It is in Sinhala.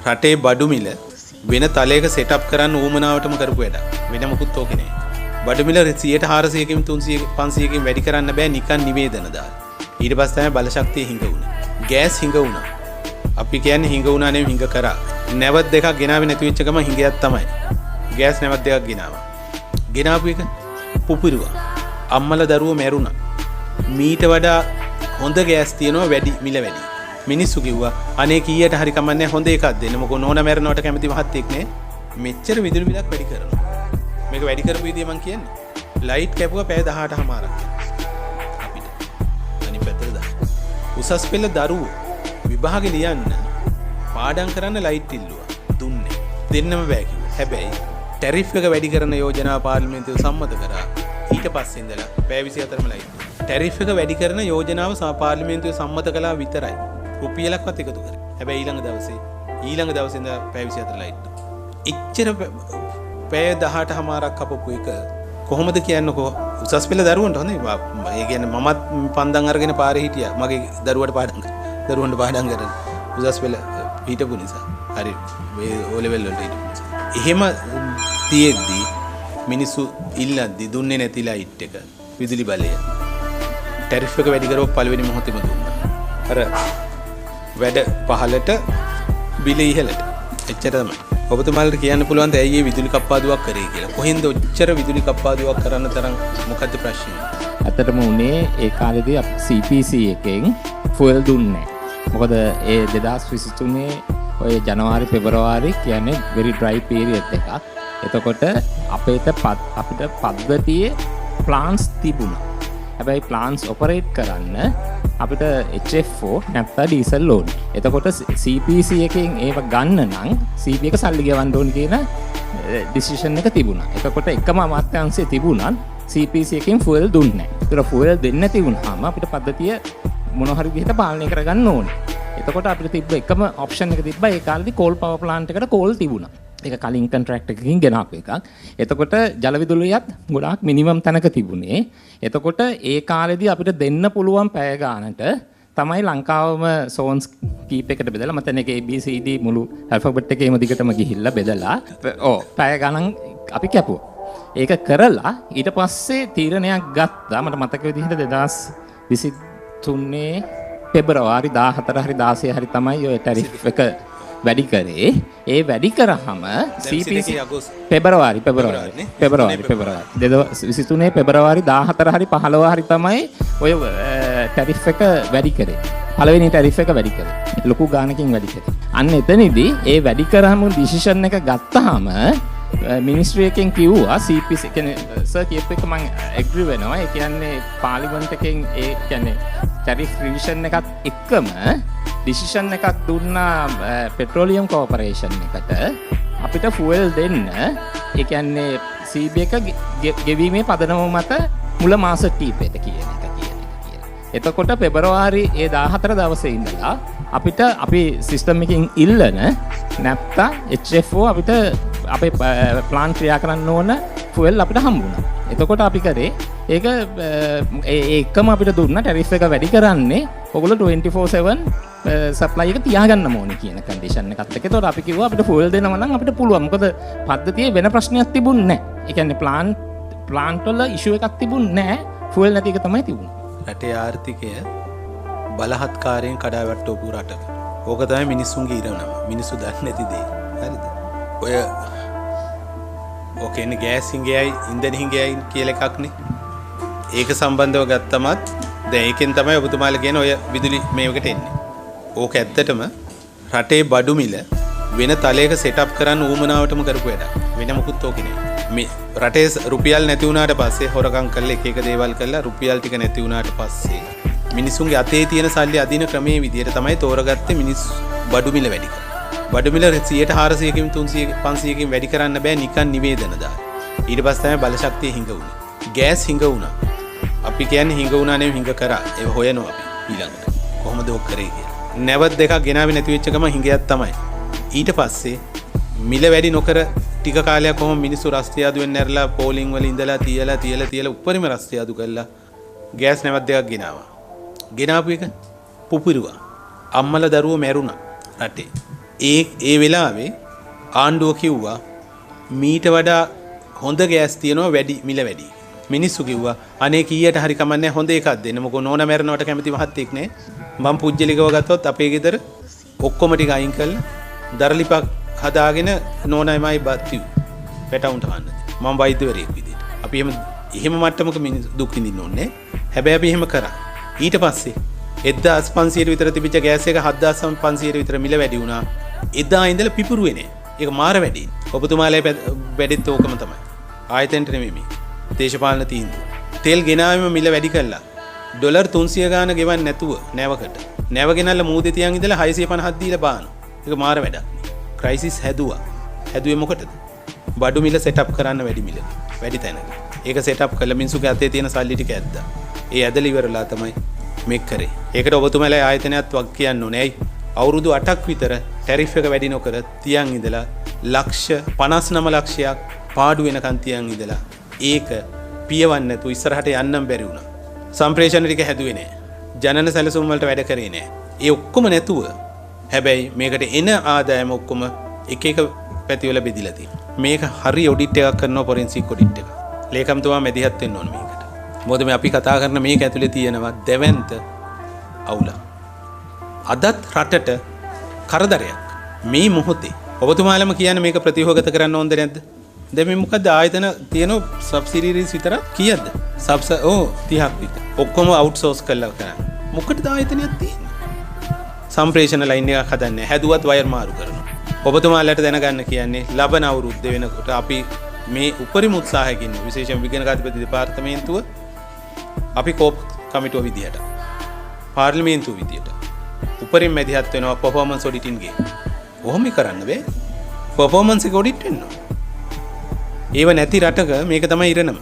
රටේ බඩු මිල වෙන තලයක සෙටප් කරන්න ඌමනාවටම කරපු වැඩක්. වෙන මොකුත් ඕකේ නෑ. බඩු මිල 100%කින් 300 500කින් වැඩි කරන්න බෑ නිකන් නිවේදන දාලා. ඊට පස්සේ තමයි බලශක්තිය හිඟ වුණේ. ගෑස් හිඟ වුණා. අපි කියන්නේ හිඟ වුණා නෙවෙයි හිඟ කරා. නැවත් දෙකක් ගෙනාවේ නැති වෙච්ච ගම හිඟයක් තමයි. ගෑස් නැවත් දෙකක් ගෙනාවා. ගෙනාපු එක පුපුරුවා. අම්මලා දරුවෝ මැරුණා. මීට වඩා හොඳ ගෑස් තියෙනවා වැඩි මිල වැඩි. මිනිස්සු කිව්වා අනේ කීයට හරි කමන්නේ හොඳ එකක් දෙන්න. මොකෝ නෝනා මැරෙනවට කැමති මහත්තයෙක් නේ. මෙච්චර විදුලි බිලක් වැඩි කරනවා. මේක වැඩි කරපු විදිය මං කියන්නේ. ලයිට් කැපුවා පැය 18මාරක්. අපිට. අනිත් පැත්තට දාන්න. උසස් පෙළ දරුවෝ විභාගෙ ලියන්න පාඩම් කරන්න ලයිට් ඉල්ලුවා. දුන්නේ. දෙන්නම බෑ කිව්වා. හැබැයි ටැරිෆ් එක වැඩි කරන යෝජනාව පාර්ලිමේන්තුවේ සම්මත කරා. ඊට පස්සේ ඉඳලා පැය 24ම ලයිට්. ටැරිෆ් එක වැඩි කරන යෝජනාව පාර්ලිමේන්තුවේ සම්මත කළා විතරයි. රුපියලක්වත් එකතු කරේ. හැබැයි ඊළඟ දවසේ ඉඳලා පැය 24 ලයිට්. එච්චර පැය 18මාරක් කපපු එක කොහොමද කියන්නකෝ උසස් පෙළ දරුවන්ට හොඳයි. ඒ කියන්නේ මමත් පන්දන් අරගෙන පාරේ හිටියා. මගේ දරුවන්ට පාඩම් කරන උසස් පෙළ හිටපු නිසා. හරි මේ O level වලට හිටපු නිසා. එහෙම තියෙද්දි මිනිස්සු ඉල්ලද්දි දුන්නේ නැති ලයිට් එක විදුලි බලය. ටැරිෆ් එක වැඩි කරව පළවෙනි මොහොතේම දුන්නා. අර වැඩ පහලට බිල ඉහළට. එච්චර තමයි. ඔබතුමාලට කියන්න පුළුවන් ද ඇයි මේ විදුලි කප්පාදුවක් කරේ කියලා. කොහෙන්ද ඔච්චර විදුලි කප්පාදුවක් කරන්න තරම් මොකද්ද ප්‍රශ්නේ? ඇත්තටම උනේ ඒ කාලේදී CPC එකෙන් ෆුවල් දුන්නේ. මොකද ඒ 2023 ඔය ජනවාරි පෙබරවාරි කියන්නේ very dry period එකක්. එතකොට අපිට පද්ධතියේ plants තිබුණා. හැබැයි plants operate කරන්න අපිට HFO නැත්නම් ඩීසල් ඕන. එතකොට CPC එකෙන් ඒව ගන්න නම් CP එක සල්ලි ගෙවන්න ඕන කියන ඩිසිෂන් එක තිබුණා. එතකොට එකම අමාත්‍යාංශයේ තිබුණත් CPC එකෙන් ෆුවල් දුන්නේ නැහැ. ඒතර ෆුවල් දෙන්නේ නැති වුණාම අපිට පද්ධතිය මොන හරි විදිහට පාලනය කරගන්න ඕනේ. එතකොට අපිට තිබ්බ එකම ඔප්ෂන් එක තිබ්බා ඒ කාලේදී කෝල් පවර් ප්ලාන්ට් එකට කෝල් තිබුණා. ඒක කලින් කොන්ට්‍රැක්ට් එකකින් ගෙනාපු එකක්. එතකොට ජල විදුලියත් ගොඩාක් මිනිමම් තැනක තිබුණේ. එතකොට ඒ කාලේදී අපිට දෙන්න පුළුවන් පැය ගානට තමයි ලංකාවම සෝන්ස් කීප එකට බෙදලා මතන එක ABCD මුළු ඇල්ෆබෙට් එකේම දිගටම ගිහිල්ලා බෙදලා පැය ගණන් අපි කැපුවා. ඒක කරලා ඊට පස්සේ තීරණයක් ගත්තා. මට මතක විදිහට 2023 පෙබරවාරි 14 හරි 16 හරි තමයි ඔය ටැරිෆ් එක වැඩි කරේ. ඒ වැඩි කරාම CPC පෙබරවාරි 2023 පෙබරවාරි 14 හරි 15 හරි තමයි ඔය ටැරිෆ් එක වැඩි කරේ. පළවෙනි ටැරිෆ් එක වැඩි කරේ. ලොකු ගාණකින් වැඩි කරේ. අන්න එතනදී ඒ වැඩි කරාම ඩිසිෂන් එක ගත්තාම මිනිස්ට්‍රි එකෙන් කිව්වා CPC කියන්නේ සර් කියපු එක මම ඇග්‍රී වෙනවා. ඒ කියන්නේ පාර්ලිමේන්තු එකෙන් ඒ කියන්නේ ටැරිෆ් රිවිෂන් එකත් එක්කම ඩිසිෂන් එකක් දුන්නා පෙට්‍රෝලියම් කෝපරේෂන් එකට අපිට ෆුවල් දෙන්න. ඒ කියන්නේ CB එක ගෙවීමේ පදනම මත මුල මාස කීපෙට කියන එක. එතකොට පෙබරවාරි 14 දවසේ ඉඳලා අපිට අපි සිස්ටම් එකකින් ඉල්ලන නැප්තා HFO අපිට අපේ ප්ලාන් ක්‍රියා කරන්න ඕන ෆුවල් අපිට හම්බුණා. එතකොට අපි කරේ ඒක ඒකම අපිට දුන්න ටැරිෆ් එක වැඩි කරන්නේ ඔයගොල්ලෝ 24/7 සප්ලයි එක තියාගන්න ඕනේ කියන කන්ඩිෂන් එකත් එක්ක. ඒතකොට අපි කිව්වා අපිට ෆුවල් දෙනවා නම් අපිට පුළුවන්. මොකද පද්ධතියේ වෙන ප්‍රශ්නයක් තිබුණේ නැහැ. ඒ කියන්නේ ප්ලාන්ට් වල ඉෂුව එකක් තිබුණේ නැහැ. ෆුවල් නැති එක තමයි තිබුණේ. රටේ ආර්ථිකය බලහත්කාරයෙන් කඩාවැට්ටවපු රටක. ඕක තමයි මිනිස්සුන්ගේ ඉරණම. මිනිස්සු දන්නේ නැති දේ. හරිද? ඔය ඕකේනේ ගෑස් හිඟයයි ඉන්ධන හිඟයයි කියලා එකක් නේ. ඒක සම්බන්ධව ගත්තමත් දැන් ඒකෙන් තමයි ඔබතුමාලා කියන ඔය විදුලි මේවකට එන්නේ. ඕක ඇත්තටම රටේ බඩු මිල වෙන තලයක සෙටප් කරන්න ඌමනාවටම කරපු වැඩක්. වෙන මොකුත් ඕකේ නෑ. මේ රටේ රුපියල් නැති වුණාට පස්සේ හොරකම් කරලා එක දේවල් කරලා රුපියල් ටික නැති වුණාට පස්සේ මිනිසුන්ගේ අතේ තියෙන සල්ලි අදින ක්‍රමයේ විදියට තමයි තෝරගත්තේ මිනිස්සු බඩු මිල වැඩි කරා. බඩු මිල 100%කින් 300 500කින් වැඩි කරන්න බෑ නිකන් නිවේදන දාලා. ඊට පස්සේ තමයි බලශක්තිය හිඟ වුණේ. ගෑස් හිඟ වුණා. අපි කියන්නේ හිඟ වුණා නෙවෙයි හිඟ කරා. ඒක හොයනවා අපි ඊළඟට. කොහොමද ඔක් කරේ කියලා. නැවත් දෙකක් ගෙනාවේ නැති වෙච්ච ගම හිඟයක් තමයි. ඊට පස්සේ මිල වැඩි නොකර ටික කාලයක් කොහොම මිනිස්සු රස්තියාදුවෙන් නැරලා පෝලිං වල ඉඳලා තියලා උඩරිම රස්තියාදු කළා. ගෑස් නැවත් දෙකක් ගෙනාවා. ගෙනාපු එක පුපුරුවා. අම්මලා දරුවෝ මැරුණා රටේ. ඒ වෙලාවේ ආණ්ඩුව කිව්වා මීට වඩා හොඳ ගෑස් තියෙනවා වැඩි මිල වැඩි. මිනිස්සු කිව්වා අනේ කීයට හරි කමන්නේ හොඳ එකක් දෙන්න. මොකෝ නෝන මැරනවට කැමති මහත්තයෙක් නේ. මම පුජ්‍යලිකව ගත්තොත් අපේ ගෙදර ඔක්කොම ටික අයින් කළා. දරලිපක් හදාගෙන නෝනයිමයි බත්තිව්. පැටවුන්ට කන්න. මම වෛද්‍යවරයෙක් විදිහට. අපි එහෙම මට්ටමක මිනිස්සු දුක් විඳින්න ඕනේ. හැබැයි අපි එහෙම කරා. ඊට පස්සේ 1500 විතර තිබිච්ච ගෑස් එක 7500 විතර මිල වැඩි වුණා. එදා ඉඳලා පිපුරුවේ නෑ. ඒක මාර වැඩි. ඔබතුමාලේ වැඩිත් ඕකම තමයි. ආයතනට නෙමෙයි මේ. දේශපාලන තීන්දුව. තෙල් ගෙනාවෙම මිල වැඩි කළා. ඩොලර් 300 ගාන ගෙවන්න නැතුව නැවකට. නැව ගෙනල්ලා මූදේ තියන් ඉඳලා 650ක් දීලා බානවා. ඒක මාර වැඩක්. ක්‍රයිසිස් හැදුවා. හැදුවේ මොකටද? බඩු මිල සෙටප් කරන්න වැඩි මිල. වැඩි තැනක. ඒක සෙටප් කළා මිනිස්සුගේ අතේ තියෙන සල්ලි ටික ඇද්දා. ඒ ඇදලා ඉවරලා තමයි මේක කරේ. ඒකට ඔබතුමාලා ආයතනයත් වක් කියන්න ඕනේ. ඇයි? අවුරුදු 8ක් විතර ටැරිෆ් එක වැඩි නොකර තියන් ඉඳලා ලක්ෂ 59 ලක්ෂයක් පාඩු වෙනකන් තියන් ඉඳලා ඒක පියවන්න නැතුව ඉස්සරහට යන්නම් බැරි වුණා. සම්ප්‍රේෂණ ටික හැදුවේ නෑ. ජනන සැලසුම් වලට වැඩ කරේ නෑ. ඒ ඔක්කොම නැතුව හැබැයි මේකට එන ආදායම ඔක්කොම එක එක පැතිවල බෙදිලා තියෙනවා. මේක හරි ඔඩිට් එකක් කරනවා ෆොරෙන්සික් ඔඩිට් එක. ලේකම්තුමා මැදිහත් වෙන්න ඕන මේකට. මොකද මේ අපි කතා කරන මේක ඇතුලේ තියෙනවා දෙවන්ත අවුල. අදත් රටට කරදරයක්. මේ මොහොතේ ඔබතුමාලම කියන්නේ මේක ප්‍රතිහෝගත කරන්න ඕනද නැද්ද? දැන් මේ මොකද ආයතන තියෙන සබ්සිඩියරිස් විතර කීයද? 30ක් විතර. ඔක්කොම අවුට්සෝස් කරලා කරන්නේ. මොකටද ආයතනයක් තියෙන්නේ? සම්ප්‍රේෂණ ලයින් එකක් හදන්නේ. හැදුවත් වයර් මාරු කරනවා. ඔබතුමාලට දැනගන්න කියන්නේ ලබන අවුරුද්ද වෙනකොට අපි මේ උපරිම උත්සාහයකින් විශේෂයෙන් විගණකාධිපති දෙපාර්තමේන්තුව අපි කෝප් කමිටුව විදියට පාර්ලිමේන්තුව විදියට උපරිම මැදිහත් වෙනවා පර්ෆෝමන්ස් ඔඩිටින් ගේ. කොහොම කරන්න බෑ. පර්ෆෝමන්ස් එක ඔඩිට් වෙන්න ඕන. ඒව නැති රටක මේක තමයි ඉරණම.